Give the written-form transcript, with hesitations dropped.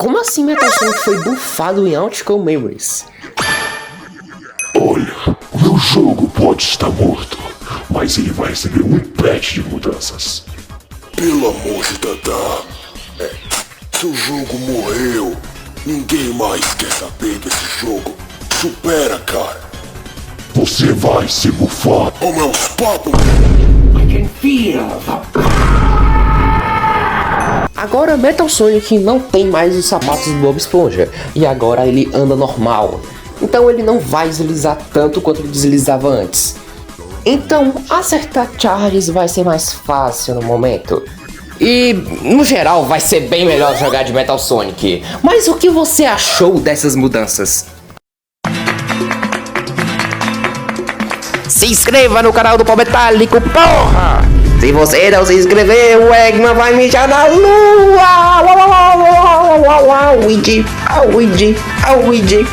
Como assim Metal Sonic foi bufado em Optical Memories? Olha, o meu jogo pode estar morto, mas ele vai receber um patch de mudanças. Pelo amor de Dadá, seu jogo morreu. Ninguém mais quer saber desse jogo. Supera, cara. Você vai ser bufado. Oh, meus papos. Agora Metal Sonic não tem mais os sapatos do Bob Esponja, e agora ele anda normal. Então ele não vai deslizar tanto quanto ele deslizava antes. Então acertar charges vai ser mais fácil no momento. E no geral vai ser bem melhor jogar de Metal Sonic. Mas o que você achou dessas mudanças? Se inscreva no canal do Pau Metálico, porra! Se você não se inscrever, o Eggman vai mijar na lua! Luigi, Luigi, Luigi.